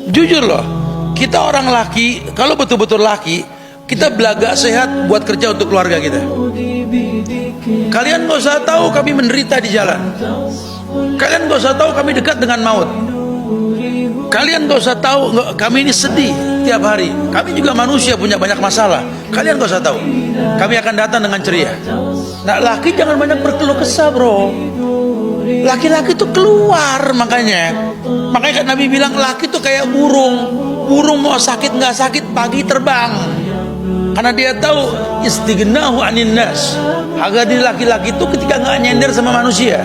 Jujur loh, kita orang laki, kalau betul-betul laki, kita belaga sehat buat kerja untuk keluarga kita. Kalian gak usah tahu kami menderita di jalan. Kalian gak usah tahu kami dekat dengan maut. Kalian gak usah tahu kami ini sedih tiap hari. Kami juga manusia, punya banyak masalah. Kalian gak usah tahu. Kami akan datang dengan ceria. Nah, laki jangan banyak berkeluh kesah, bro. Laki-laki itu keluar, makanya kan Nabi bilang laki itu kayak burung. Burung mau sakit nggak sakit pagi terbang, karena dia tahu istighnahu anin nas. Harga diri laki-laki itu ketika nggak nyender sama manusia.